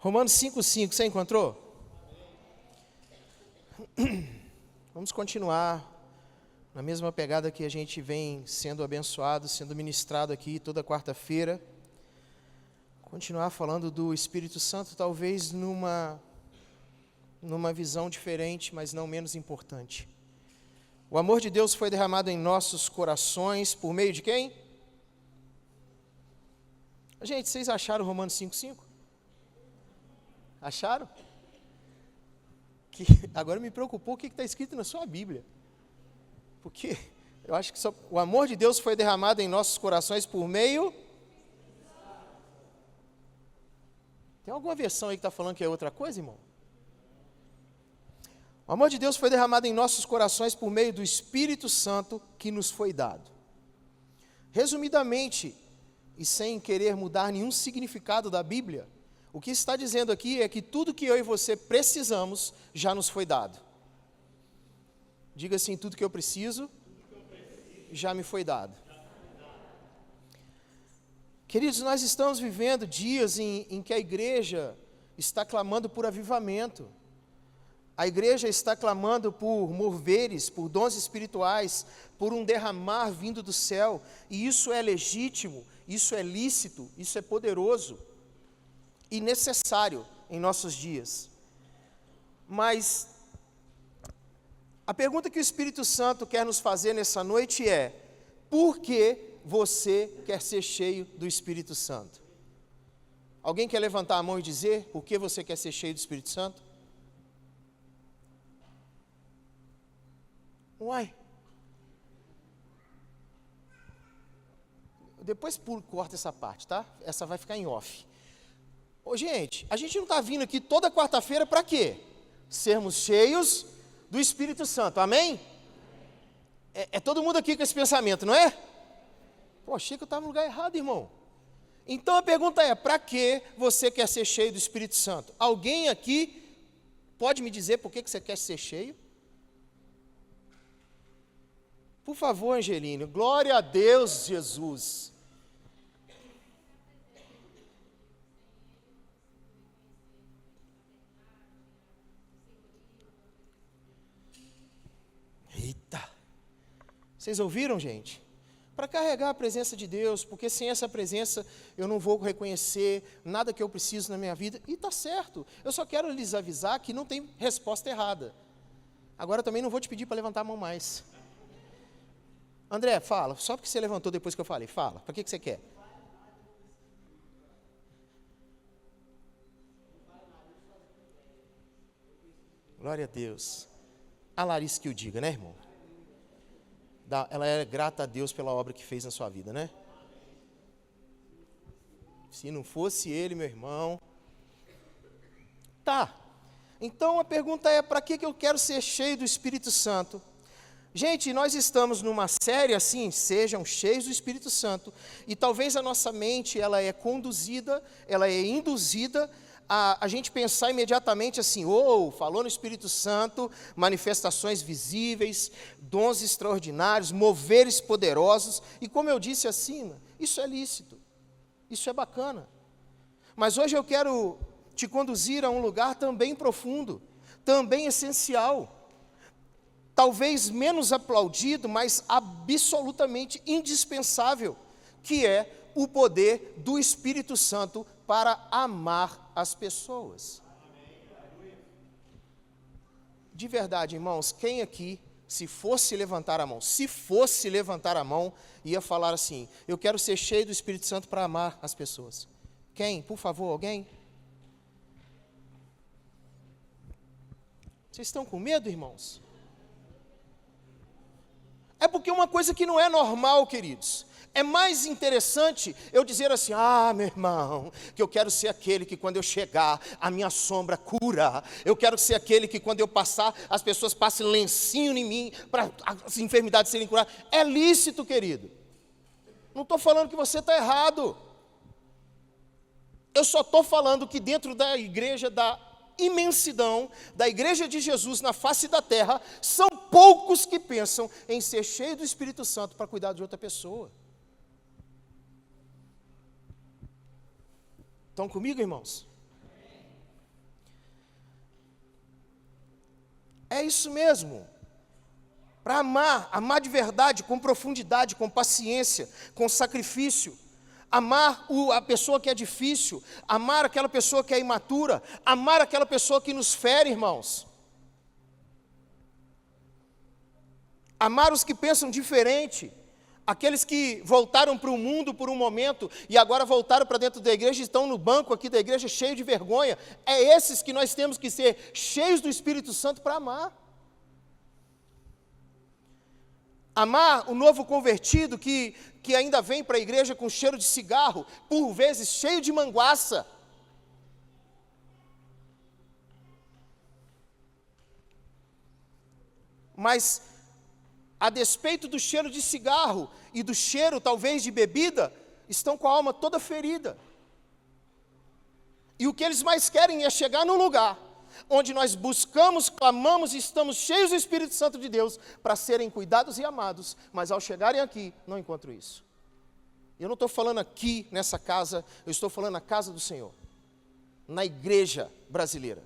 Romanos 5,5, você encontrou? Vamos continuar na mesma pegada que a gente vem sendo abençoado, sendo ministrado aqui toda quarta-feira. Continuar falando do Espírito Santo, talvez numa visão diferente, mas não menos importante. O amor de Deus foi derramado em nossos corações por meio de quem? Gente, vocês acharam Romanos 5,5? Acharam? Agora me preocupou o que está escrito na sua Bíblia. Porque eu acho que o amor de Deus foi derramado em nossos corações por meio... Tem alguma versão aí que está falando que é outra coisa, irmão? O amor de Deus foi derramado em nossos corações por meio do Espírito Santo que nos foi dado. Resumidamente, e sem querer mudar nenhum significado da Bíblia, o que está dizendo aqui é que tudo que eu e você precisamos já nos foi dado. Diga assim, tudo que eu preciso já me foi dado. Queridos, nós estamos vivendo dias em que a igreja está clamando por avivamento. A igreja está clamando por moveres, por dons espirituais, por um derramar vindo do céu. E isso é legítimo, isso é lícito, isso é poderoso e necessário em nossos dias. Mas a pergunta que o Espírito Santo quer nos fazer nessa noite é: por que você quer ser cheio do Espírito Santo? Alguém quer levantar a mão e dizer por que você quer ser cheio do Espírito Santo? Uai. Depois corta essa parte, tá? Essa vai ficar em off. Ô, gente, a gente não está vindo aqui toda quarta-feira para quê? Sermos cheios do Espírito Santo, amém? É todo mundo aqui com esse pensamento, não é? Pô, achei que eu estava no lugar errado, irmão. Então a pergunta é, para que você quer ser cheio do Espírito Santo? Alguém aqui pode me dizer por que você quer ser cheio? Por favor, Angelino, glória a Deus, Jesus. Eita! Vocês ouviram, gente? Para carregar a presença de Deus, porque sem essa presença eu não vou reconhecer nada que eu preciso na minha vida. E está certo, eu só quero lhes avisar que não tem resposta errada. Agora também não vou te pedir para levantar a mão mais. André, fala, só porque você levantou depois que eu falei, fala, para que você quer? Glória a Deus. A Larissa que o diga, né, irmão? Ela é grata a Deus pela obra que fez na sua vida, né? Se não fosse ele, meu irmão... Tá, então a pergunta é, para que eu quero ser cheio do Espírito Santo? Gente, nós estamos numa série assim, sejam cheios do Espírito Santo, e talvez a nossa mente, ela é conduzida, ela é induzida a gente pensar imediatamente assim, falou no Espírito Santo, manifestações visíveis, dons extraordinários, moveres poderosos, e como eu disse acima, isso é lícito, isso é bacana. Mas hoje eu quero te conduzir a um lugar também profundo, também essencial, talvez menos aplaudido, mas absolutamente indispensável, que é o poder do Espírito Santo para amar as pessoas. De verdade, irmãos, quem aqui, se fosse levantar a mão, ia falar assim, eu quero ser cheio do Espírito Santo para amar as pessoas? Quem? Por favor, alguém? Vocês estão com medo, irmãos? É porque uma coisa que não é normal, queridos. É mais interessante eu dizer assim, meu irmão, que eu quero ser aquele que quando eu chegar, a minha sombra cura. Eu quero ser aquele que quando eu passar, as pessoas passem lencinho em mim, para as enfermidades serem curadas. É lícito, querido. Não estou falando que você está errado. Eu só estou falando que dentro da igreja da imensidão, da igreja de Jesus na face da terra, são poucos que pensam em ser cheio do Espírito Santo para cuidar de outra pessoa. Estão comigo, irmãos? É isso mesmo. Para amar de verdade, com profundidade, com paciência, com sacrifício. Amar a pessoa que é difícil, amar aquela pessoa que é imatura, amar aquela pessoa que nos fere, irmãos. Amar os que pensam diferente, aqueles que voltaram para o mundo por um momento e agora voltaram para dentro da igreja e estão no banco aqui da igreja cheio de vergonha. É esses que nós temos que ser cheios do Espírito Santo para amar. Amar o novo convertido que ainda vem para a igreja com cheiro de cigarro, por vezes cheio de manguaça. Mas, a despeito do cheiro de cigarro e do cheiro talvez de bebida, estão com a alma toda ferida. E o que eles mais querem é chegar num lugar onde nós buscamos, clamamos e estamos cheios do Espírito Santo de Deus para serem cuidados e amados, mas ao chegarem aqui, não encontro isso. Eu não estou falando aqui nessa casa, eu estou falando na casa do Senhor, na igreja brasileira.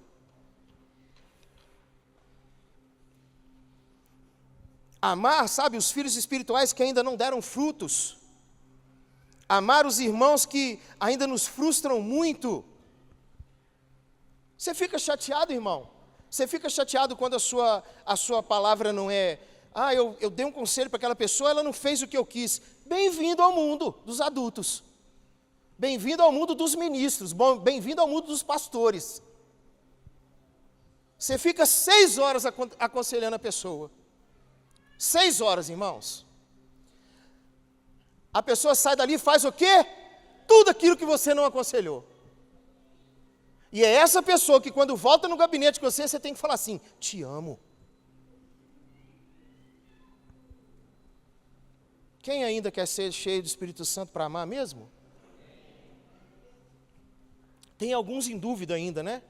Amar, sabe, os filhos espirituais que ainda não deram frutos. Amar os irmãos que ainda nos frustram muito. Você fica chateado, irmão? Você fica chateado quando a sua palavra não é... eu dei um conselho para aquela pessoa, ela não fez o que eu quis. Bem-vindo ao mundo dos adultos. Bem-vindo ao mundo dos ministros. Bem-vindo ao mundo dos pastores. Você fica 6 horas aconselhando a pessoa. 6 horas, irmãos. A pessoa sai dali e faz o quê? Tudo aquilo que você não aconselhou. E é essa pessoa que quando volta no gabinete com você, você tem que falar assim, te amo. Quem ainda quer ser cheio do Espírito Santo para amar mesmo? Tem alguns em dúvida ainda, né?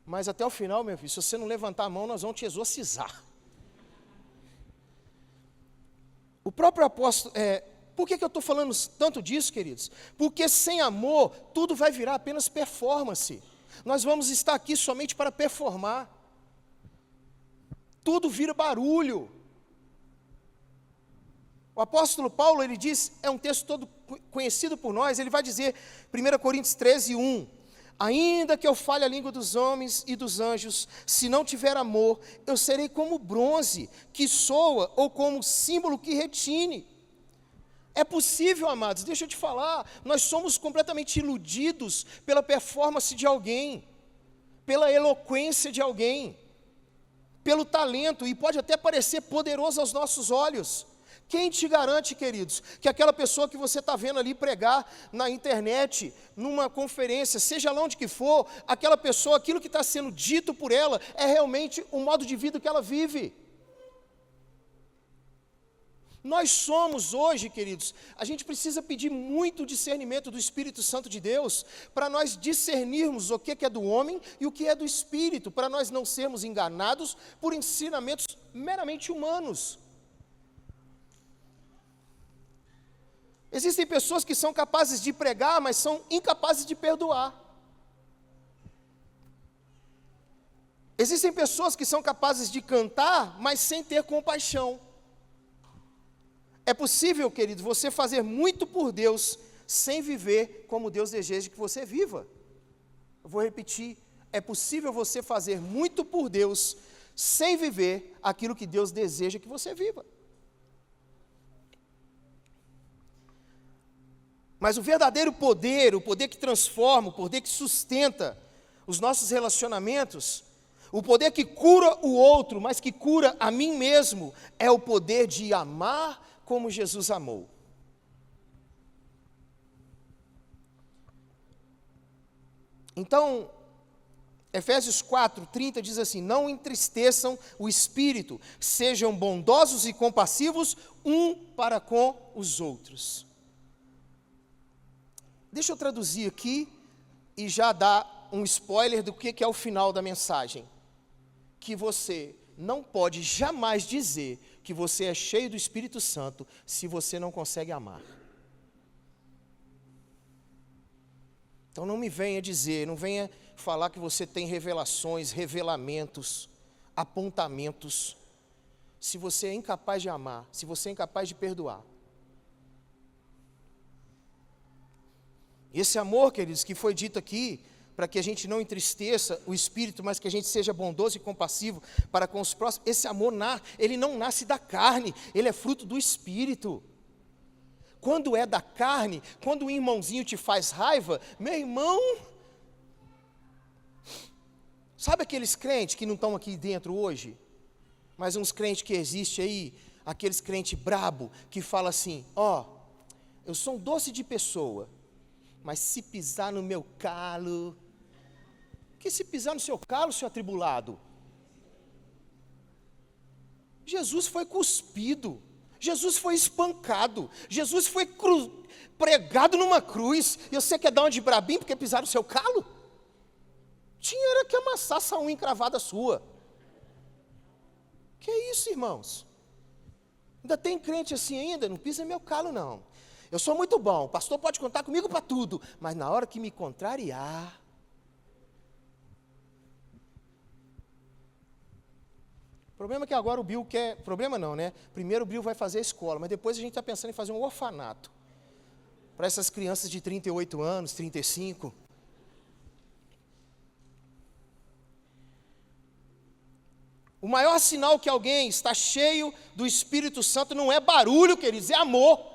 Mas até o final, meu filho, se você não levantar a mão, nós vamos te exorcizar. O próprio apóstolo, por que eu estou falando tanto disso, queridos? Porque sem amor, tudo vai virar apenas performance. Nós vamos estar aqui somente para performar. Tudo vira barulho. O apóstolo Paulo, ele diz, é um texto todo conhecido por nós, ele vai dizer, 1 Coríntios 13, 1, ainda que eu fale a língua dos homens e dos anjos, se não tiver amor, eu serei como bronze que soa ou como símbolo que retine. É possível, amados, deixa eu te falar, nós somos completamente iludidos pela performance de alguém, pela eloquência de alguém, pelo talento, e pode até parecer poderoso aos nossos olhos. Quem te garante, queridos, que aquela pessoa que você está vendo ali pregar na internet, numa conferência, seja lá onde que for, aquela pessoa, aquilo que está sendo dito por ela, é realmente o modo de vida que ela vive? Nós somos hoje, queridos, a gente precisa pedir muito discernimento do Espírito Santo de Deus, para nós discernirmos o que é do homem e o que é do Espírito, para nós não sermos enganados por ensinamentos meramente humanos. Existem pessoas que são capazes de pregar, mas são incapazes de perdoar. Existem pessoas que são capazes de cantar, mas sem ter compaixão. É possível, querido, você fazer muito por Deus, sem viver como Deus deseja que você viva. Eu vou repetir, é possível você fazer muito por Deus, sem viver aquilo que Deus deseja que você viva. Mas o verdadeiro poder, o poder que transforma, o poder que sustenta os nossos relacionamentos, o poder que cura o outro, mas que cura a mim mesmo, é o poder de amar como Jesus amou. Então, Efésios 4:30 diz assim, não entristeçam o espírito, sejam bondosos e compassivos um para com os outros. Deixa eu traduzir aqui e já dar um spoiler do que é o final da mensagem. Que você não pode jamais dizer que você é cheio do Espírito Santo se você não consegue amar. Então não me venha dizer, não venha falar que você tem revelações, revelamentos. apontamentos, se você é incapaz de amar, se você é incapaz de perdoar. Esse amor, queridos, que foi dito aqui, para que a gente não entristeça o espírito, mas que a gente seja bondoso e compassivo para com os próximos, esse amor, ele não nasce da carne, ele é fruto do espírito. Quando é da carne, quando o irmãozinho te faz raiva, meu irmão, sabe aqueles crentes que não estão aqui dentro hoje? Mas uns crentes que existem aí, aqueles crentes brabo, que falam assim, eu sou um doce de pessoa, mas se pisar no meu calo, que se pisar no seu calo, seu atribulado? Jesus foi cuspido, Jesus foi espancado, Jesus foi pregado numa cruz, e você quer dar uma de brabinho porque pisar no seu calo? Tinha era que amassar essa unha encravada sua. Que isso, irmãos? Ainda tem crente assim ainda? Não pisa meu calo, não. Eu sou muito bom, o pastor pode contar comigo para tudo, mas na hora que me contrariar... O problema é que agora o Bill quer... Problema não, né? Primeiro o Bill vai fazer a escola, mas depois a gente está pensando em fazer um orfanato. Para essas crianças de 38 anos, 35. O maior sinal que alguém está cheio do Espírito Santo não é barulho, queridos, é amor.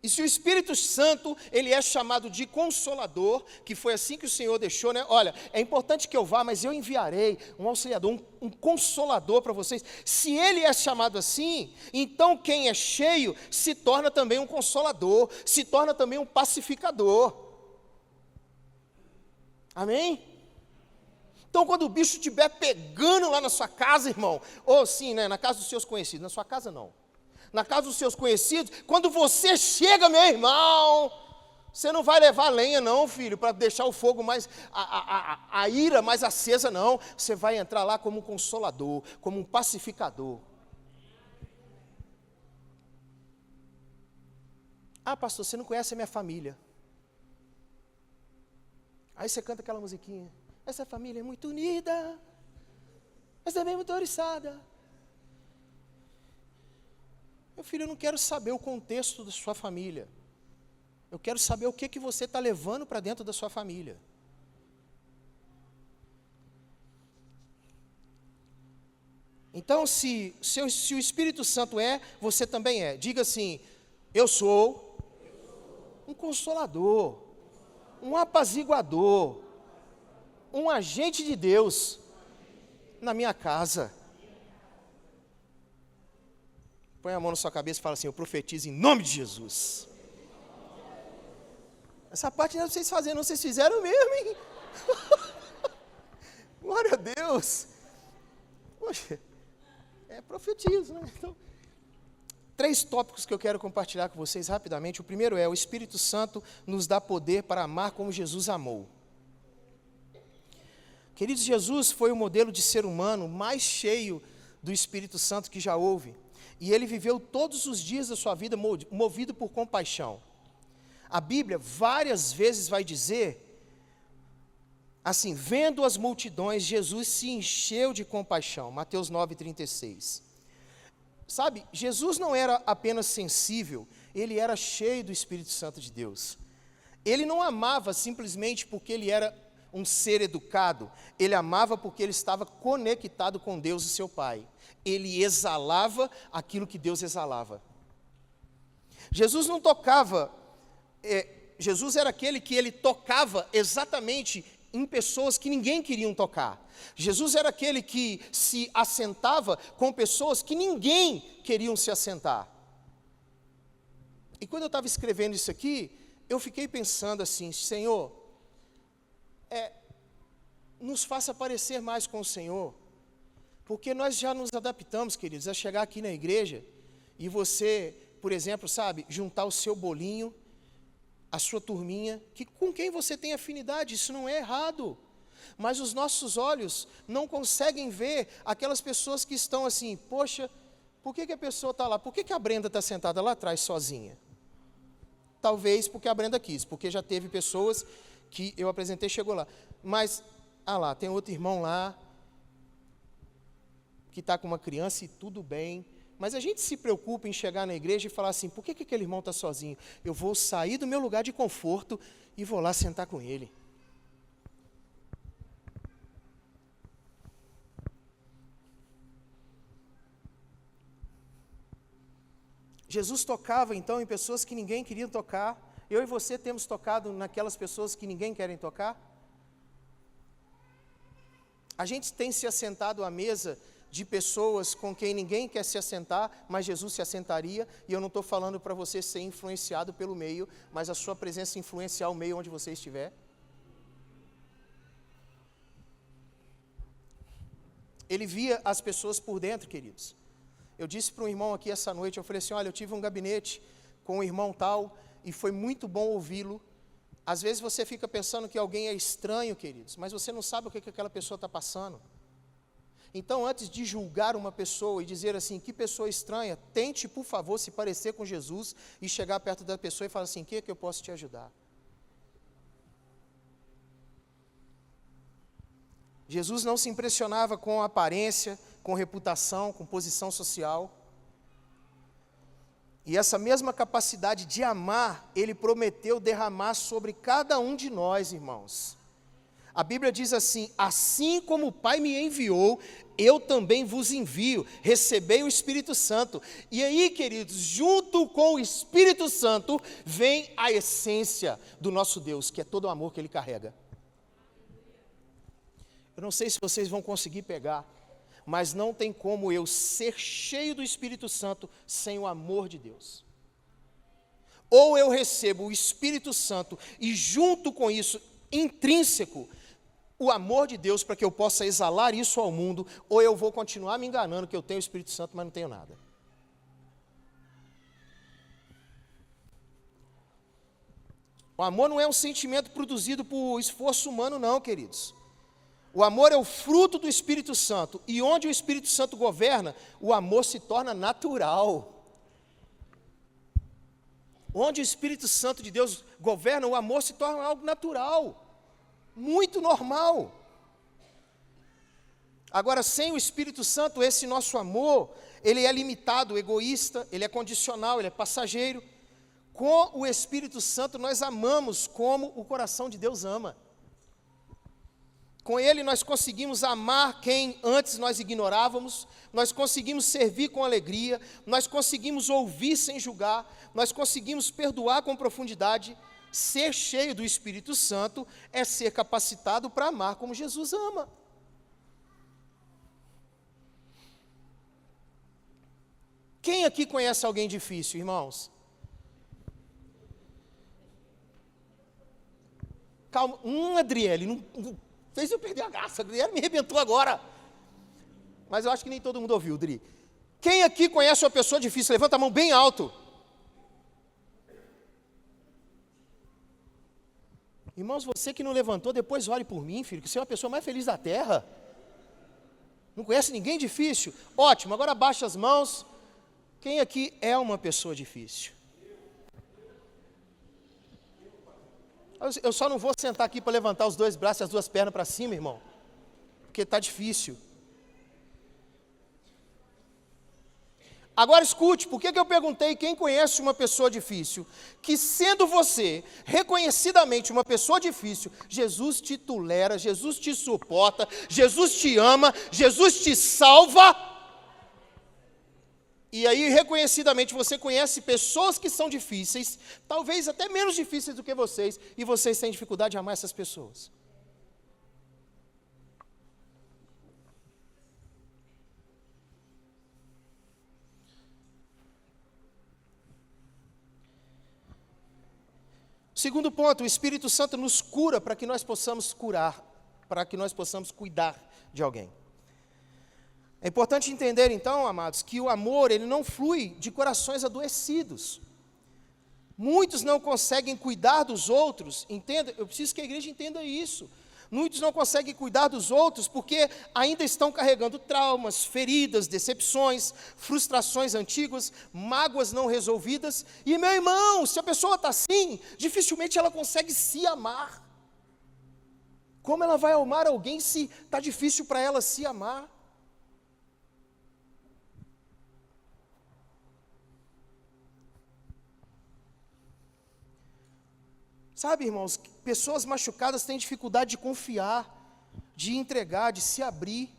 E se o Espírito Santo, ele é chamado de Consolador, que foi assim que o Senhor deixou, né? Olha, é importante que eu vá, mas eu enviarei um auxiliador, um Consolador para vocês. Se ele é chamado assim, então quem é cheio se torna também um Consolador, se torna também um pacificador. Amém? Então, quando o bicho estiver pegando lá na sua casa, irmão, ou sim, né, na casa dos seus conhecidos, na sua casa não. Na casa dos seus conhecidos, quando você chega, meu irmão, você não vai levar lenha não, filho, para deixar o fogo mais, a ira mais acesa não. Você vai entrar lá como um consolador, como um pacificador. Ah, pastor, você não conhece a minha família. Aí você canta aquela musiquinha. Essa família é muito unida, mas também muito oriçada. Meu filho, eu não quero saber o contexto da sua família. Eu quero saber o que você está levando para dentro da sua família. Então, se o Espírito Santo é, você também é. Diga assim, eu sou um consolador, um apaziguador, um agente de Deus na minha casa. Põe a mão na sua cabeça e fala assim, eu profetizo em nome de Jesus. Essa parte não é vocês fazendo, vocês fizeram mesmo, hein? Glória a Deus. Poxa, profetizo, né? Então, 3 tópicos que eu quero compartilhar com vocês rapidamente. O primeiro é, o Espírito Santo nos dá poder para amar como Jesus amou. Queridos, Jesus foi o modelo de ser humano mais cheio do Espírito Santo que já houve. E ele viveu todos os dias da sua vida movido por compaixão. A Bíblia várias vezes vai dizer, assim, vendo as multidões, Jesus se encheu de compaixão. Mateus 9:36. Sabe, Jesus não era apenas sensível, ele era cheio do Espírito Santo de Deus. Ele não amava simplesmente porque ele era um ser educado, ele amava porque ele estava conectado com Deus e seu Pai. Ele exalava aquilo que Deus exalava. Jesus não tocava, Jesus era aquele que ele tocava exatamente em pessoas que ninguém queria tocar. Jesus era aquele que se assentava com pessoas que ninguém queria se assentar. E quando eu estava escrevendo isso aqui, eu fiquei pensando assim, Senhor, nos faça parecer mais com o Senhor, porque nós já nos adaptamos, queridos, a chegar aqui na igreja e você, por exemplo, sabe, juntar o seu bolinho, a sua turminha, com quem você tem afinidade, isso não é errado, mas os nossos olhos não conseguem ver aquelas pessoas que estão assim, poxa, por que a pessoa está lá, por que a Brenda está sentada lá atrás sozinha? Talvez porque a Brenda quis, porque já teve pessoas que eu apresentei, chegou lá, mas Ah lá, tem outro irmão lá, que está com uma criança e tudo bem. Mas a gente se preocupa em chegar na igreja e falar assim, por que aquele irmão está sozinho? Eu vou sair do meu lugar de conforto e vou lá sentar com ele. Jesus tocava então em pessoas que ninguém queria tocar. Eu e você temos tocado naquelas pessoas que ninguém quer tocar? A gente tem se assentado à mesa de pessoas com quem ninguém quer se assentar, mas Jesus se assentaria, e eu não estou falando para você ser influenciado pelo meio, mas a sua presença influenciar o meio onde você estiver. Ele via as pessoas por dentro, queridos. Eu disse para um irmão aqui essa noite, eu falei assim, olha, eu tive um gabinete com um irmão tal, e foi muito bom ouvi-lo. Às vezes você fica pensando que alguém é estranho, queridos, mas você não sabe o que aquela pessoa está passando. Então, antes de julgar uma pessoa e dizer assim, que pessoa estranha, tente, por favor, se parecer com Jesus e chegar perto da pessoa e falar assim, o que é que eu posso te ajudar? Jesus não se impressionava com aparência, com reputação, com posição social. E essa mesma capacidade de amar, Ele prometeu derramar sobre cada um de nós, irmãos. A Bíblia diz assim, assim como o Pai me enviou, eu também vos envio, recebei o Espírito Santo. E aí, queridos, junto com o Espírito Santo, vem a essência do nosso Deus, que é todo o amor que Ele carrega. Eu não sei se vocês vão conseguir pegar, mas não tem como eu ser cheio do Espírito Santo sem o amor de Deus. Ou eu recebo o Espírito Santo e junto com isso, intrínseco, o amor de Deus para que eu possa exalar isso ao mundo, ou eu vou continuar me enganando que eu tenho o Espírito Santo, mas não tenho nada. O amor não é um sentimento produzido por esforço humano, não, queridos. O amor é o fruto do Espírito Santo, e onde o Espírito Santo governa, o amor se torna natural. Onde o Espírito Santo de Deus governa, o amor se torna algo natural, muito normal. Agora, sem o Espírito Santo, esse nosso amor, ele é limitado, egoísta, ele é condicional, ele é passageiro. Com o Espírito Santo, nós amamos como o coração de Deus ama. Com Ele nós conseguimos amar quem antes nós ignorávamos, nós conseguimos servir com alegria, nós conseguimos ouvir sem julgar, nós conseguimos perdoar com profundidade. Ser cheio do Espírito Santo é ser capacitado para amar como Jesus ama. Quem aqui conhece alguém difícil, irmãos? Calma, Adriele, não fez eu perder a graça, a Adriele me arrebentou agora. Mas eu acho que nem todo mundo ouviu, Dri. Quem aqui conhece uma pessoa difícil? Levanta a mão bem alto. Irmãos, você que não levantou, depois ore por mim, filho, que você é uma pessoa mais feliz da terra. Não conhece ninguém difícil? Ótimo, agora abaixa as mãos. Quem aqui é uma pessoa difícil? Eu só não vou sentar aqui para levantar os dois braços e as duas pernas para cima, irmão, porque está difícil. Agora escute, por que eu perguntei quem conhece uma pessoa difícil? Que sendo você reconhecidamente uma pessoa difícil, Jesus te tolera, Jesus te suporta, Jesus te ama, Jesus te salva. E aí, reconhecidamente, você conhece pessoas que são difíceis, talvez até menos difíceis do que vocês, e vocês têm dificuldade de amar essas pessoas. Segundo ponto, o Espírito Santo nos cura para que nós possamos curar, para que nós possamos cuidar de alguém. É importante entender, então, amados, que o amor, ele não flui de corações adoecidos. Muitos não conseguem cuidar dos outros, entenda, eu preciso que a igreja entenda isso. Muitos não conseguem cuidar dos outros porque ainda estão carregando traumas, feridas, decepções, frustrações antigas, mágoas não resolvidas. E, meu irmão, se a pessoa está assim, dificilmente ela consegue se amar. Como ela vai amar alguém se está difícil para ela se amar? Sabe, irmãos, pessoas machucadas têm dificuldade de confiar, de entregar, de se abrir.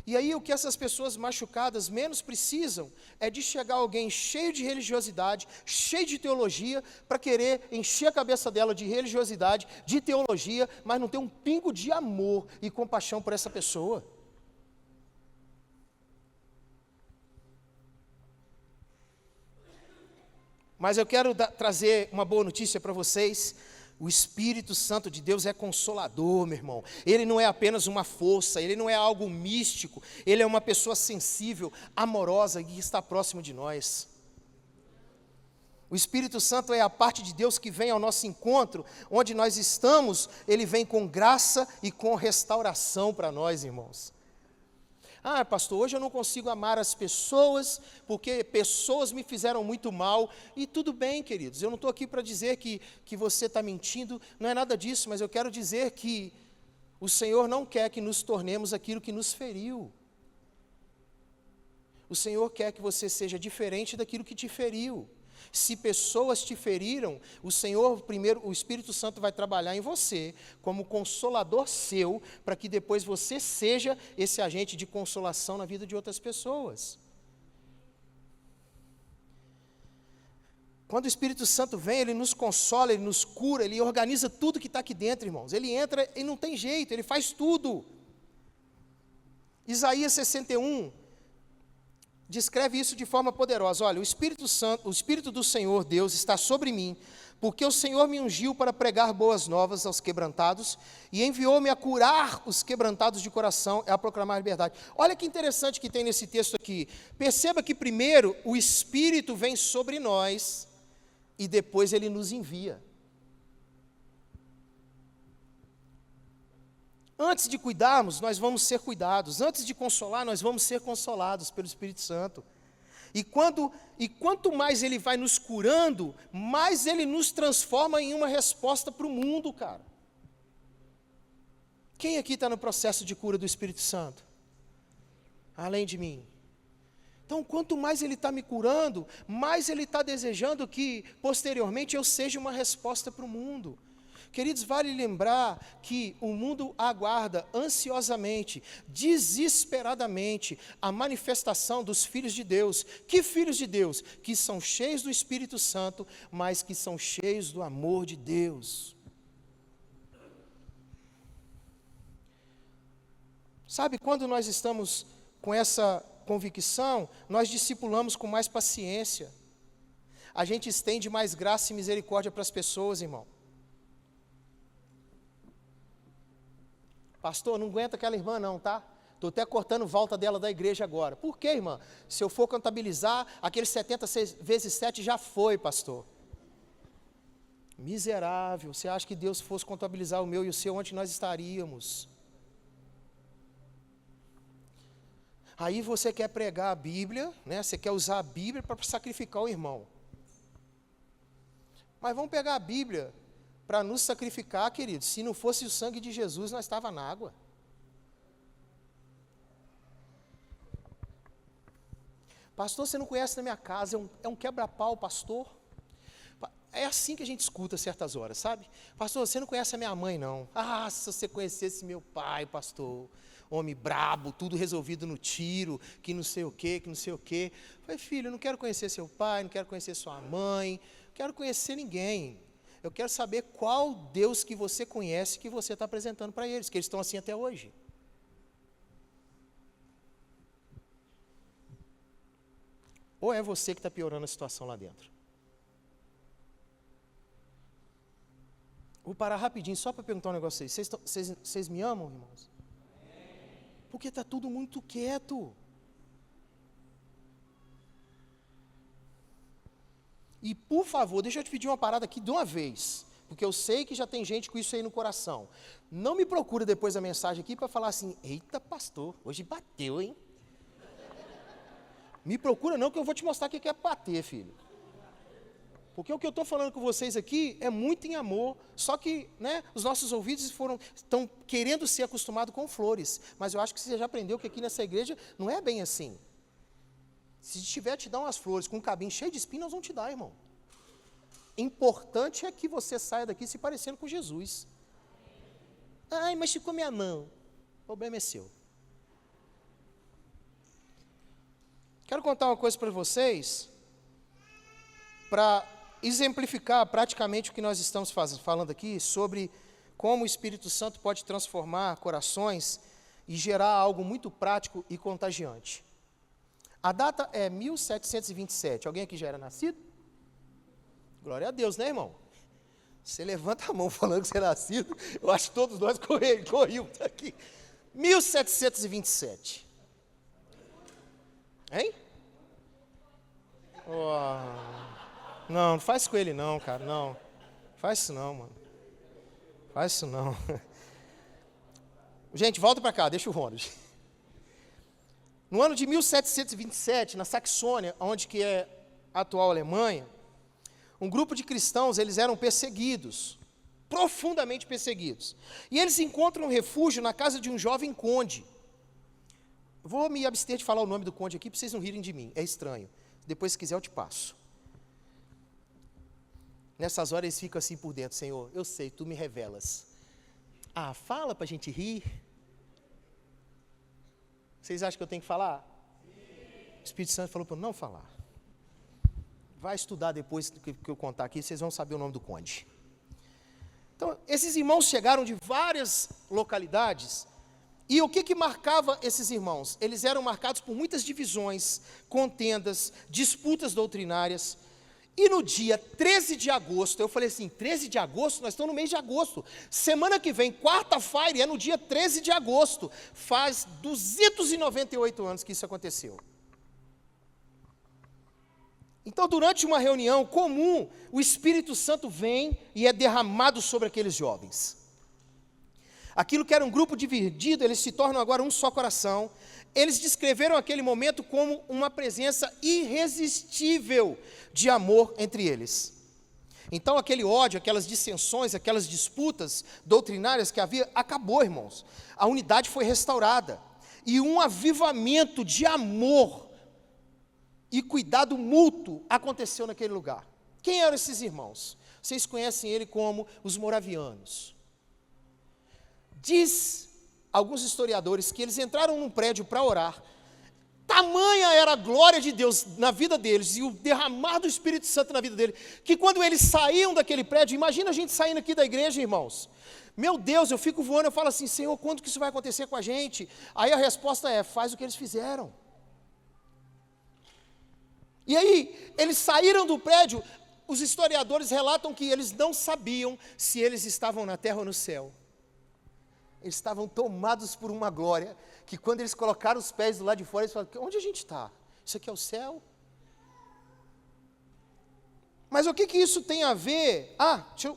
E aí o que essas pessoas machucadas menos precisam é de chegar alguém cheio de religiosidade, cheio de teologia, para querer encher a cabeça dela de religiosidade, de teologia, mas não ter um pingo de amor e compaixão por essa pessoa. Mas eu quero trazer uma boa notícia para vocês. O Espírito Santo de Deus é consolador, meu irmão. Ele não é apenas uma força, ele não é algo místico, ele é uma pessoa sensível, amorosa e que está próximo de nós. O Espírito Santo é a parte de Deus que vem ao nosso encontro, onde nós estamos, ele vem com graça e com restauração para nós, irmãos. Ah, pastor, hoje eu não consigo amar as pessoas, porque pessoas me fizeram muito mal. E tudo bem, queridos, eu não estou aqui para dizer que você está mentindo, não é nada disso, mas eu quero dizer que o Senhor não quer que nos tornemos aquilo que nos feriu. O Senhor quer que você seja diferente daquilo que te feriu. Se pessoas te feriram, o Senhor, primeiro, o Espírito Santo vai trabalhar em você, como consolador seu, para que depois você seja esse agente de consolação na vida de outras pessoas. Quando o Espírito Santo vem, ele nos consola, ele nos cura, ele organiza tudo que está aqui dentro, irmãos. Ele entra e não tem jeito, ele faz tudo. Isaías 61 descreve isso de forma poderosa. Olha, o Espírito Santo, o Espírito do Senhor Deus está sobre mim, porque o Senhor me ungiu para pregar boas novas aos quebrantados e enviou-me a curar os quebrantados de coração e a proclamar a liberdade. Olha que interessante que tem nesse texto aqui. Perceba que primeiro o Espírito vem sobre nós e depois ele nos envia. Antes de cuidarmos, nós vamos ser cuidados. Antes de consolar, nós vamos ser consolados pelo Espírito Santo. E quanto mais ele vai nos curando, mais ele nos transforma em uma resposta para o mundo, cara. Quem aqui está no processo de cura do Espírito Santo? Além de mim. Então, quanto mais ele está me curando, mais ele está desejando que, posteriormente, eu seja uma resposta para o mundo. Queridos, vale lembrar que o mundo aguarda ansiosamente, desesperadamente, a manifestação dos filhos de Deus. Que filhos de Deus? Que são cheios do Espírito Santo, mas que são cheios do amor de Deus. Sabe, quando nós estamos com essa convicção, nós discipulamos com mais paciência. A gente estende mais graça e misericórdia para as pessoas, irmão. Pastor, não aguenta aquela irmã não, tá? Estou até cortando volta dela da igreja agora. Por quê, irmã? Se eu for contabilizar, aqueles 70 vezes 7 já foi, pastor. Miserável, você acha que Deus fosse contabilizar o meu e o seu, onde nós estaríamos? Aí você quer pregar a Bíblia, né? Você quer usar a Bíblia para sacrificar o irmão. Mas vamos pegar a Bíblia para nos sacrificar, queridos. Se não fosse o sangue de Jesus, nós estávamos na água. Pastor, você não conhece na minha casa, é um quebra-pau, pastor. É assim que a gente escuta certas horas, sabe? Pastor, você não conhece a minha mãe, não. Ah, se você conhecesse meu pai, pastor. Homem brabo, tudo resolvido no tiro, que não sei o quê, que não sei o quê. Eu falei, filho, eu não quero conhecer seu pai, não quero conhecer sua mãe, não quero conhecer ninguém. Eu quero saber qual Deus que você conhece que você está apresentando para eles, que eles estão assim até hoje. Ou é você que está piorando a situação lá dentro? Vou parar rapidinho só para perguntar um negócio a vocês. Vocês me amam, irmãos? Porque está tudo muito quieto. E, por favor, deixa eu te pedir uma parada aqui de uma vez, porque eu sei que já tem gente com isso aí no coração. Não me procura depois da mensagem aqui para falar assim, eita pastor, hoje bateu, hein? Me procura não, que eu vou te mostrar o que é bater, filho. Porque o que eu estou falando com vocês aqui é muito em amor, só que os nossos ouvidos estão querendo ser acostumados com flores. Mas eu acho que você já aprendeu que aqui nessa igreja não é bem assim. Se tiver te dar umas flores com um cabinho cheio de espinhos, nós vamos te dar, irmão. Importante é que você saia daqui se parecendo com Jesus. Ai, mas ficou minha mão. O problema é seu. Quero contar uma coisa para vocês, para exemplificar praticamente o que nós estamos falando aqui, sobre como o Espírito Santo pode transformar corações e gerar algo muito prático e contagiante. A data é 1727. Alguém aqui já era nascido? Glória a Deus, né, irmão? Você levanta a mão falando que você é nascido, eu acho que todos nós corrimos aqui. 1727. Hein? Oh, não faz com ele não, cara, não. Faz isso não, mano. Faz isso não. Gente, volta para cá, deixa o Ronald. No ano de 1727, na Saxônia, onde que é a atual Alemanha, um grupo de cristãos, eles eram perseguidos, profundamente perseguidos. E eles encontram um refúgio na casa de um jovem conde. Vou me abster de falar o nome do conde aqui, para vocês não rirem de mim, é estranho. Depois, se quiser, eu te passo. Nessas horas, eles ficam assim por dentro: Senhor, eu sei, Tu me revelas. Ah, fala para a gente rir. Vocês acham que eu tenho que falar? Sim. O Espírito Santo falou para eu não falar. Vai estudar depois do que eu contar aqui, vocês vão saber o nome do conde. Então, esses irmãos chegaram de várias localidades, e o que marcava esses irmãos? Eles eram marcados por muitas divisões, contendas, disputas doutrinárias. E no dia 13 de agosto, eu falei assim, 13 de agosto? Nós estamos no mês de agosto. Semana que vem, quarta-feira, é no dia 13 de agosto. Faz 298 anos que isso aconteceu. Então, durante uma reunião comum, o Espírito Santo vem e é derramado sobre aqueles jovens. Aquilo que era um grupo dividido, eles se tornam agora um só coração. Eles descreveram aquele momento como uma presença irresistível de amor entre eles. Então, aquele ódio, aquelas dissensões, aquelas disputas doutrinárias que havia, acabou, irmãos. A unidade foi restaurada. E um avivamento de amor e cuidado mútuo aconteceu naquele lugar. Quem eram esses irmãos? Vocês conhecem ele como os moravianos. Diz alguns historiadores que eles entraram num prédio para orar. Tamanha era a glória de Deus na vida deles e o derramar do Espírito Santo na vida deles, que quando eles saíam daquele prédio, imagina a gente saindo aqui da igreja, irmãos. Meu Deus, eu fico voando, eu falo assim, Senhor, quando que isso vai acontecer com a gente? Aí a resposta é, faz o que eles fizeram. E aí, eles saíram do prédio, os historiadores relatam que eles não sabiam se eles estavam na terra ou no céu. Eles estavam tomados por uma glória, que quando eles colocaram os pés do lado de fora, eles falaram, onde a gente está? Isso aqui é o céu? Mas o que isso tem a ver?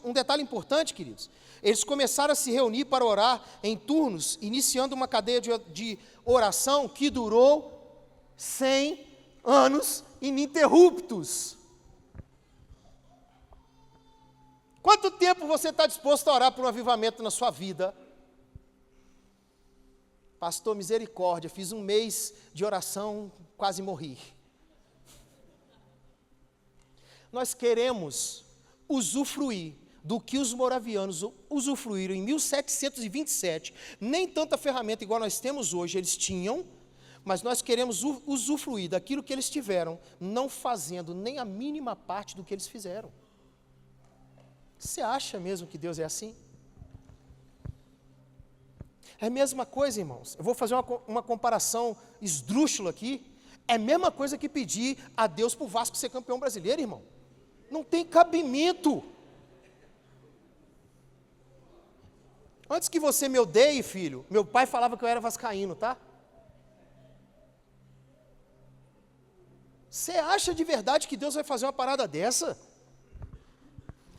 Um detalhe importante, queridos. Eles começaram a se reunir para orar em turnos, iniciando uma cadeia de oração que durou 100 anos ininterruptos. Quanto tempo você está disposto a orar por um avivamento na sua vida? Pastor, misericórdia, fiz 1 mês de oração, quase morri. Nós queremos usufruir do que os moravianos usufruíram em 1727. Nem tanta ferramenta igual nós temos hoje eles tinham, mas nós queremos usufruir daquilo que eles tiveram, não fazendo nem a mínima parte do que eles fizeram. Você acha mesmo que Deus é assim? É a mesma coisa, irmãos. Eu vou fazer uma comparação esdrúxula aqui. É a mesma coisa que pedir a Deus para o Vasco ser campeão brasileiro, irmão. Não tem cabimento. Antes que você me odeie, filho, meu pai falava que eu era vascaíno, tá? Você acha de verdade que Deus vai fazer uma parada dessa?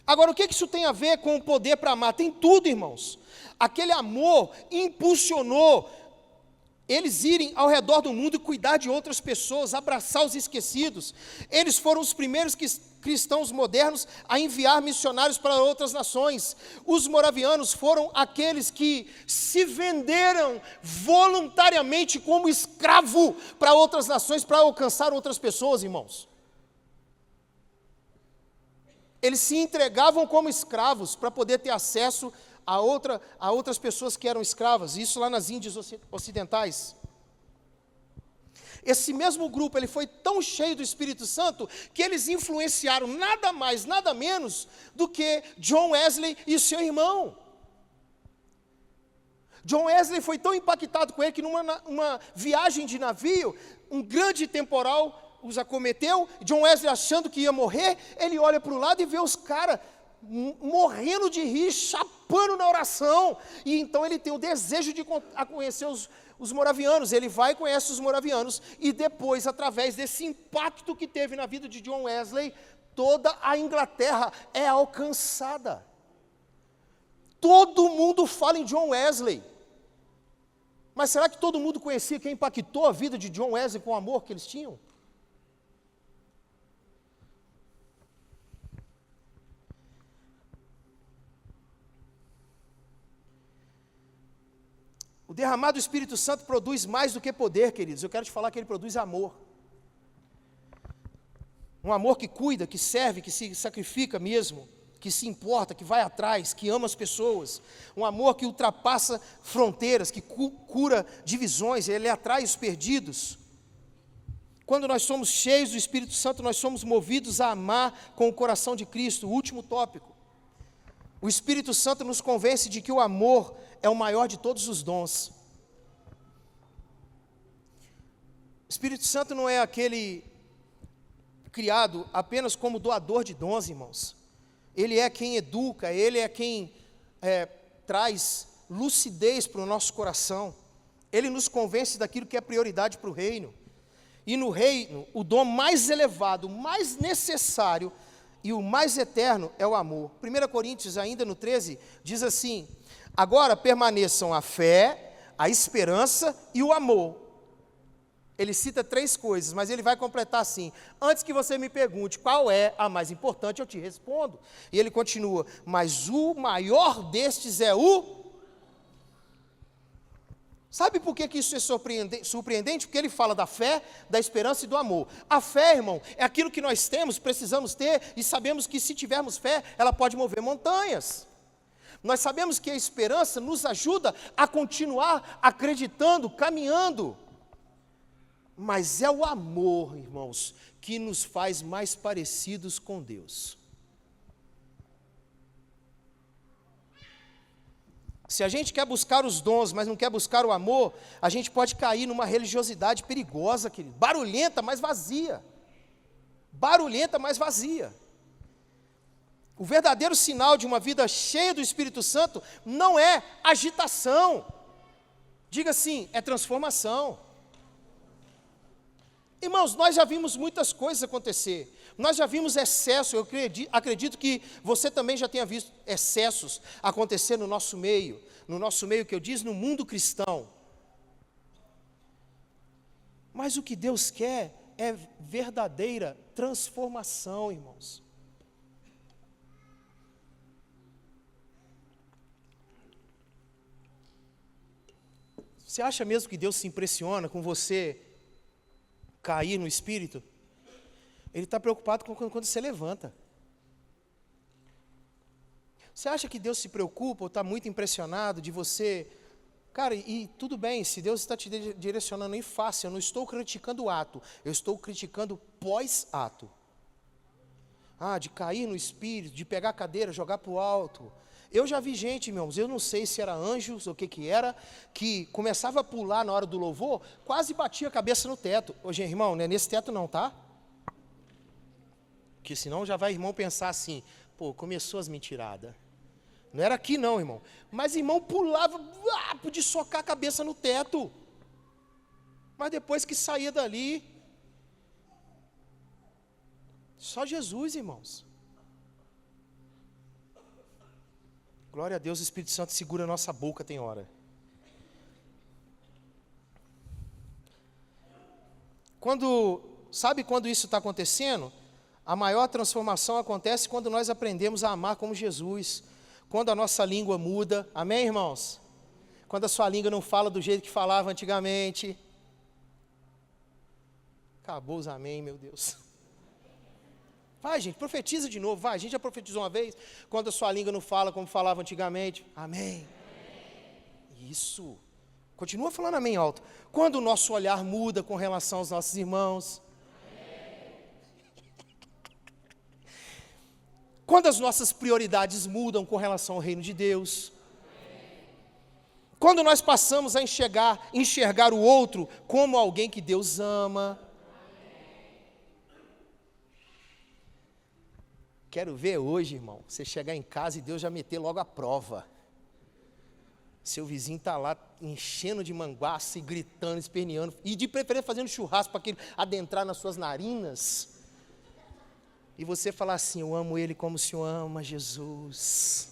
Agora, o que isso tem a ver com o poder para amar? Tem tudo, irmãos. Aquele amor impulsionou eles irem ao redor do mundo e cuidar de outras pessoas, abraçar os esquecidos. Eles foram os primeiros que cristãos modernos a enviar missionários para outras nações. Os moravianos foram aqueles que se venderam voluntariamente como escravo para outras nações, para alcançar outras pessoas, irmãos. Eles se entregavam como escravos para poder ter acesso a outras pessoas que eram escravas, isso lá nas Índias Ocidentais. Esse mesmo grupo, ele foi tão cheio do Espírito Santo, que eles influenciaram nada mais, nada menos do que John Wesley e seu irmão. John Wesley foi tão impactado com ele, que numa viagem de navio, um grande temporal os acometeu. John Wesley, achando que ia morrer, ele olha para o lado e vê os caras morrendo de rir, chapando na oração, e então ele tem o desejo de conhecer os moravianos. Ele vai e conhece os moravianos, e depois, através desse impacto que teve na vida de John Wesley, toda a Inglaterra é alcançada. Todo mundo fala em John Wesley, mas será que todo mundo conhecia quem impactou a vida de John Wesley com o amor que eles tinham? O derramado do Espírito Santo produz mais do que poder, queridos. Eu quero te falar que ele produz amor. Um amor que cuida, que serve, que se sacrifica mesmo, que se importa, que vai atrás, que ama as pessoas. Um amor que ultrapassa fronteiras, que cura divisões, ele atrai os perdidos. Quando nós somos cheios do Espírito Santo, nós somos movidos a amar com o coração de Cristo. O último tópico. O Espírito Santo nos convence de que o amor é o maior de todos os dons. O Espírito Santo não é aquele criado apenas como doador de dons, irmãos. Ele é quem educa, ele é quem traz lucidez para o nosso coração. Ele nos convence daquilo que é prioridade para o reino. E no reino, o dom mais elevado, o mais necessário e o mais eterno é o amor. 1 Coríntios, ainda no 13, diz assim: agora permaneçam a fé, a esperança e o amor. Ele cita 3 coisas, mas ele vai completar assim: antes que você me pergunte qual é a mais importante, eu te respondo. E ele continua: mas o maior destes é o... Sabe por que isso é surpreendente? Porque ele fala da fé, da esperança e do amor. A fé, irmão, é aquilo que nós temos, precisamos ter, e sabemos que se tivermos fé, ela pode mover montanhas. Nós sabemos que a esperança nos ajuda a continuar acreditando, caminhando. Mas é o amor, irmãos, que nos faz mais parecidos com Deus. Se a gente quer buscar os dons, mas não quer buscar o amor, a gente pode cair numa religiosidade perigosa, querido, barulhenta, mas vazia. Barulhenta, mas vazia. O verdadeiro sinal de uma vida cheia do Espírito Santo não é agitação. Diga assim, é transformação. Irmãos, nós já vimos muitas coisas acontecer. Nós já vimos excesso. Eu acredito que você também já tenha visto excessos acontecer no nosso meio. No nosso meio, que eu diz, no mundo cristão. Mas o que Deus quer é verdadeira transformação, irmãos. Você acha mesmo que Deus se impressiona com você cair no Espírito? Ele está preocupado com quando você levanta. Você acha que Deus se preocupa ou está muito impressionado de você? Cara, e tudo bem, se Deus está te direcionando aí, faça. Eu não estou criticando o ato, eu estou criticando pós-ato. De cair no Espírito, de pegar a cadeira, jogar para o alto. Eu já vi gente, irmãos, eu não sei se era anjos ou o que era, que começava a pular na hora do louvor, quase batia a cabeça no teto. Hoje, irmão, não é nesse teto não, tá? Porque senão já vai irmão pensar assim, pô, começou as mentiradas. Não era aqui não, irmão. Mas irmão pulava, podia socar a cabeça no teto. Mas depois que saía dali, só Jesus, irmãos. Glória a Deus, o Espírito Santo segura a nossa boca, tem hora. Sabe quando isso está acontecendo? A maior transformação acontece quando nós aprendemos a amar como Jesus. Quando a nossa língua muda. Amém, irmãos? Quando a sua língua não fala do jeito que falava antigamente. Acabou os amém, meu Deus. Vai, gente, profetiza de novo. Vai, a gente já profetizou uma vez. Quando a sua língua não fala como falava antigamente. Amém. Isso. Continua falando amém alto. Quando o nosso olhar muda com relação aos nossos irmãos. Quando as nossas prioridades mudam com relação ao reino de Deus. Quando nós passamos a enxergar o outro como alguém que Deus ama. Quero ver hoje, irmão, você chegar em casa e Deus já meter logo a prova. Seu vizinho está lá enchendo de manguaça e gritando, esperneando, e de preferência fazendo churrasco para que ele adentrar nas suas narinas. E você falar assim, eu amo ele como o Senhor ama Jesus.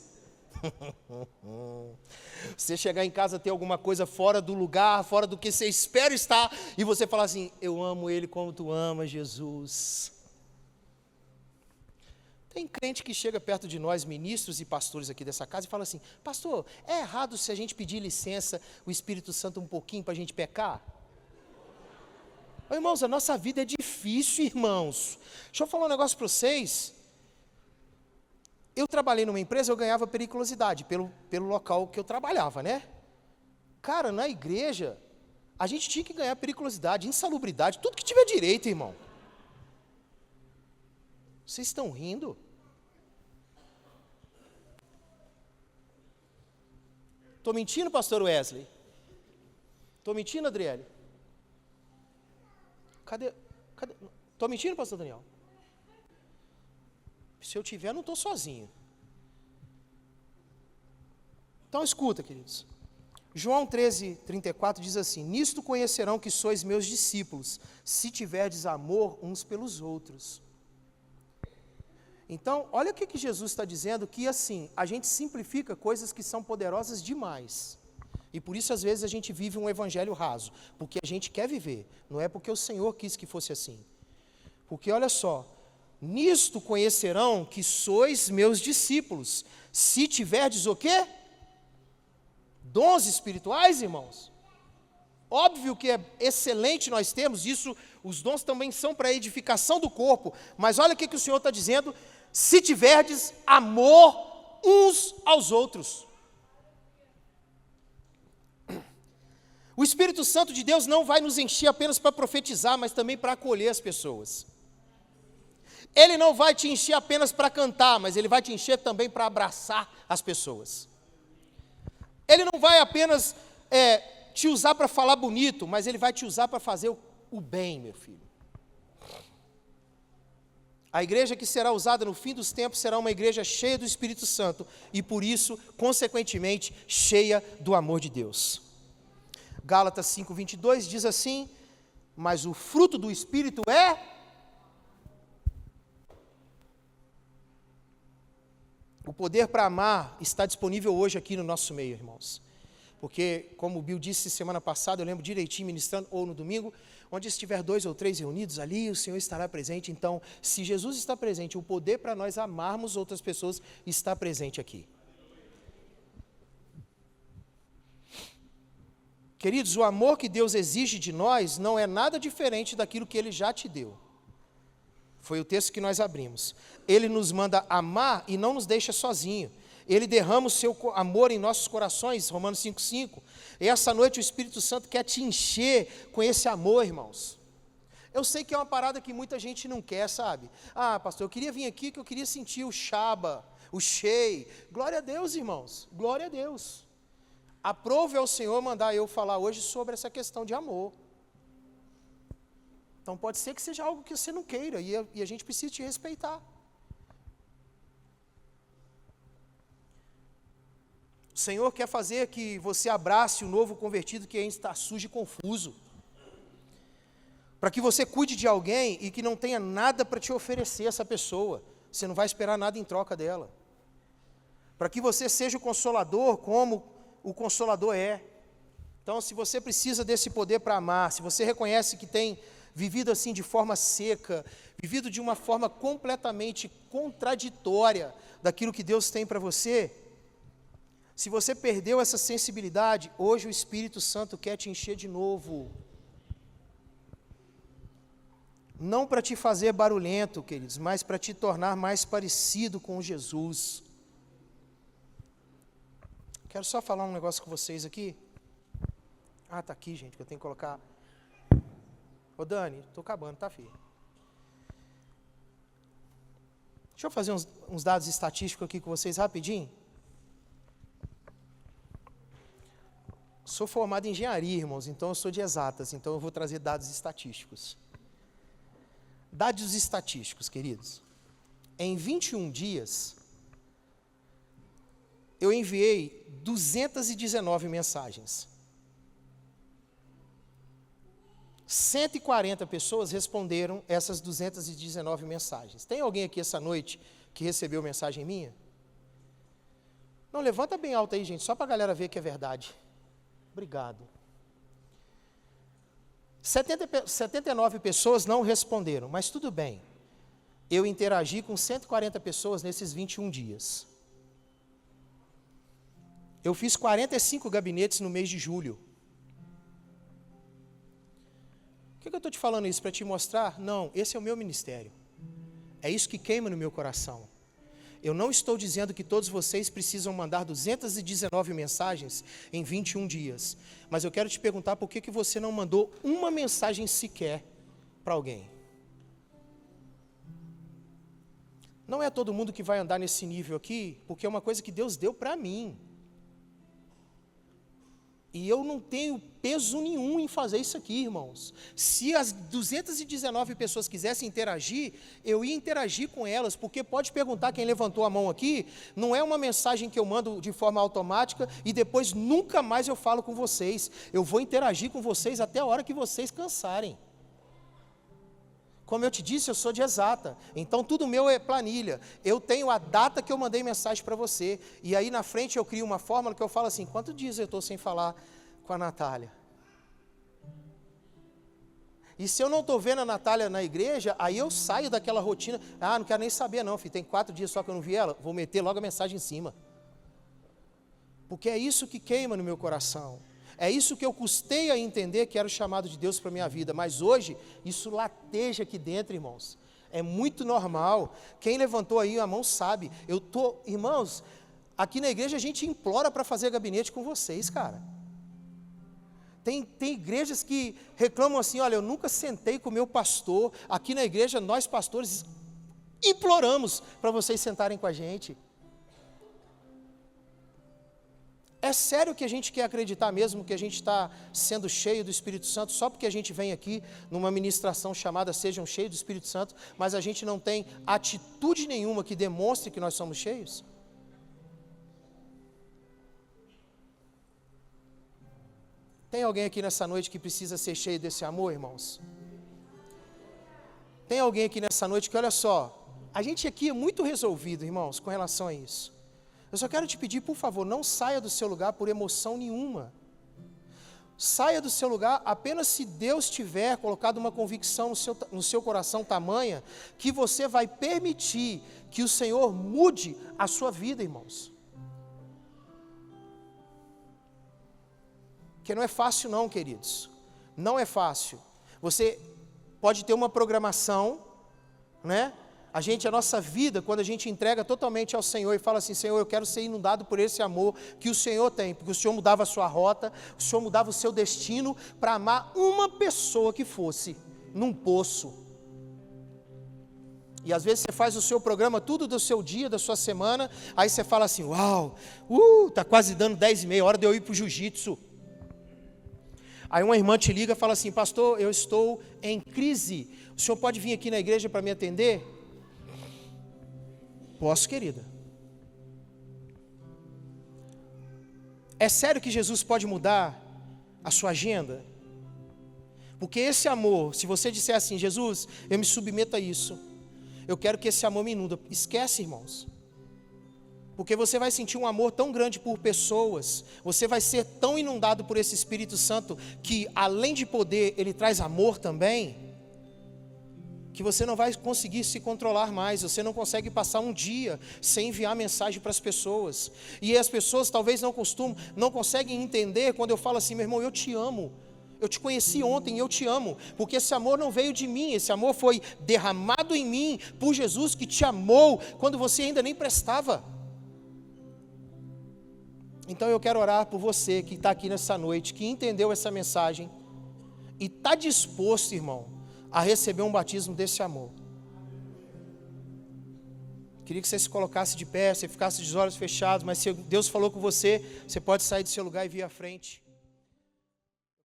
Você chegar em casa, ter alguma coisa fora do lugar, fora do que você espera estar, e você falar assim, eu amo ele como tu amas Jesus. Tem crente que chega perto de nós, ministros e pastores aqui dessa casa, e fala assim, pastor, é errado se a gente pedir licença, o Espírito Santo um pouquinho para a gente pecar? Ô, irmãos, a nossa vida é difícil, irmãos. Deixa eu falar um negócio para vocês. Eu trabalhei numa empresa, eu ganhava periculosidade pelo local que eu trabalhava, né? Cara, na igreja, a gente tinha que ganhar periculosidade, insalubridade, tudo que tiver direito, irmão. Vocês estão rindo? Estou mentindo, pastor Wesley? Estou mentindo, Adriele? Cadê? Estou mentindo, pastor Daniel? Se eu tiver, não estou sozinho. Então escuta, queridos. João 13:34 diz assim, nisto conhecerão que sois meus discípulos, se tiverdes amor uns pelos outros. Então, olha o que Jesus está dizendo, que assim, a gente simplifica coisas que são poderosas demais. E por isso, às vezes, a gente vive um evangelho raso, porque a gente quer viver, não é porque o Senhor quis que fosse assim. Porque, olha só, nisto conhecerão que sois meus discípulos, se tiverdes o quê? Dons espirituais, irmãos. Óbvio que é excelente nós temos isso, os dons também são para a edificação do corpo, mas olha o que o Senhor está dizendo, se tiverdes amor uns aos outros. O Espírito Santo de Deus não vai nos encher apenas para profetizar, mas também para acolher as pessoas. Ele não vai te encher apenas para cantar, mas Ele vai te encher também para abraçar as pessoas. Ele não vai apenas te usar para falar bonito, mas Ele vai te usar para fazer o bem, meu filho. A igreja que será usada no fim dos tempos será uma igreja cheia do Espírito Santo e, por isso, consequentemente, cheia do amor de Deus. Gálatas 5:22 diz assim, mas o fruto do Espírito é... O poder para amar está disponível hoje aqui no nosso meio, irmãos. Porque, como o Bill disse semana passada, eu lembro direitinho ministrando, ou no domingo, onde estiver 2 ou 3 reunidos, ali o Senhor estará presente. Então, se Jesus está presente, o poder para nós amarmos outras pessoas está presente aqui. Queridos, o amor que Deus exige de nós não é nada diferente daquilo que Ele já te deu. Foi o texto que nós abrimos. Ele nos manda amar e não nos deixa sozinho. Ele derrama o seu amor em nossos corações, Romanos 5:5. E essa noite o Espírito Santo quer te encher com esse amor, irmãos. Eu sei que é uma parada que muita gente não quer, sabe? Ah, pastor, eu queria vir aqui que eu queria sentir o Shaba, o Shei. Glória a Deus, irmãos. Glória a Deus. Aprove ao Senhor mandar eu falar hoje sobre essa questão de amor. Então pode ser que seja algo que você não queira e a gente precisa te respeitar. O Senhor quer fazer que você abrace o novo convertido que ainda está sujo e confuso. Para que você cuide de alguém e que não tenha nada para te oferecer essa pessoa. Você não vai esperar nada em troca dela. Para que você seja o consolador como o Consolador é. Então, se você precisa desse poder para amar, se você reconhece que tem vivido assim de forma seca, vivido de uma forma completamente contraditória daquilo que Deus tem para você, se você perdeu essa sensibilidade, hoje o Espírito Santo quer te encher de novo. Não para te fazer barulhento, queridos, mas para te tornar mais parecido com Jesus. Quero só falar um negócio com vocês aqui. Ah, tá aqui, gente, que eu tenho que colocar. Ô Dani, tô acabando, tá, filho? Deixa eu fazer uns dados estatísticos aqui com vocês rapidinho. Sou formado em engenharia, irmãos, então eu sou de exatas, então eu vou trazer dados estatísticos. Dados estatísticos, queridos. Em 21 dias, eu enviei 219 mensagens. 140 pessoas responderam essas 219 mensagens. Tem alguém aqui essa noite que recebeu mensagem minha? Não, levanta bem alto aí, gente, só para a galera ver que é verdade. Obrigado. 79 pessoas não responderam, mas tudo bem. Eu interagi com 140 pessoas nesses 21 dias. Eu fiz 45 gabinetes no mês de julho. Por que eu estou te falando isso? Para te mostrar? Não, esse é o meu ministério. É isso que queima no meu coração. Eu não estou dizendo que todos vocês precisam mandar 219 mensagens em 21 dias. Mas eu quero te perguntar por que você não mandou uma mensagem sequer para alguém. Não é todo mundo que vai andar nesse nível aqui, porque é uma coisa que Deus deu para mim. E eu não tenho peso nenhum em fazer isso aqui, irmãos. Se as 219 pessoas quisessem interagir, eu ia interagir com elas, porque pode perguntar quem levantou a mão aqui, não é uma mensagem que eu mando de forma automática e depois nunca mais eu falo com vocês. Eu vou interagir com vocês até a hora que vocês cansarem. Como eu te disse, eu sou de exata, então tudo meu é planilha. Eu tenho a data que eu mandei mensagem para você, e aí na frente eu crio uma fórmula que eu falo assim, quantos dias eu estou sem falar com a Natália? E se eu não estou vendo a Natália na igreja, aí eu saio daquela rotina, não quero nem saber não, filho, tem 4 dias só que eu não vi ela, vou meter logo a mensagem em cima. Porque é isso que queima no meu coração. É isso que eu custei a entender que era o chamado de Deus para a minha vida, mas hoje isso lateja aqui dentro, irmãos. É muito normal. Quem levantou aí a mão sabe. Irmãos, aqui na igreja a gente implora para fazer gabinete com vocês, cara. Tem igrejas que reclamam assim, olha, eu nunca sentei com o meu pastor. Aqui na igreja nós pastores imploramos para vocês sentarem com a gente. É sério que a gente quer acreditar mesmo que a gente está sendo cheio do Espírito Santo só porque a gente vem aqui numa ministração chamada Sejam Cheios do Espírito Santo, mas a gente não tem atitude nenhuma que demonstre que nós somos cheios? Tem alguém aqui nessa noite que precisa ser cheio desse amor, irmãos? Tem alguém aqui nessa noite que, olha só, a gente aqui é muito resolvido, irmãos, com relação a isso. Eu só quero te pedir, por favor, não saia do seu lugar por emoção nenhuma. Saia do seu lugar apenas se Deus tiver colocado uma convicção no seu coração tamanha, que você vai permitir que o Senhor mude a sua vida, irmãos. Porque não é fácil não, queridos. Não é fácil. Você pode ter uma programação, né? A nossa vida, quando a gente entrega totalmente ao Senhor e fala assim, Senhor, eu quero ser inundado por esse amor que o Senhor tem, porque o Senhor mudava a sua rota, o Senhor mudava o seu destino para amar uma pessoa que fosse num poço. E às vezes você faz o seu programa, tudo do seu dia, da sua semana, aí você fala assim, uau, tá quase dando 10h30, hora de eu ir para o jiu-jitsu. Aí uma irmã te liga e fala assim, pastor, eu estou em crise, o senhor pode vir aqui na igreja para me atender? Posso, querida. É sério que Jesus pode mudar a sua agenda? Porque esse amor, se você disser assim, Jesus, eu me submeto a isso, eu quero que esse amor me inunda, esquece, irmãos. Porque você vai sentir um amor tão grande por pessoas, você vai ser tão inundado por esse Espírito Santo, que além de poder, ele traz amor também, que você não vai conseguir se controlar mais, você não consegue passar um dia sem enviar mensagem para as pessoas, e as pessoas talvez não conseguem entender quando eu falo assim: meu irmão, eu te amo, eu te conheci ontem e eu te amo, porque esse amor não veio de mim, esse amor foi derramado em mim por Jesus, que te amou quando você ainda nem prestava. Então eu quero orar por você que está aqui nessa noite, que entendeu essa mensagem e está disposto, irmão, a receber um batismo desse amor. Queria que você se colocasse de pé, você ficasse de olhos fechados, mas se Deus falou com você, você pode sair do seu lugar e vir à frente.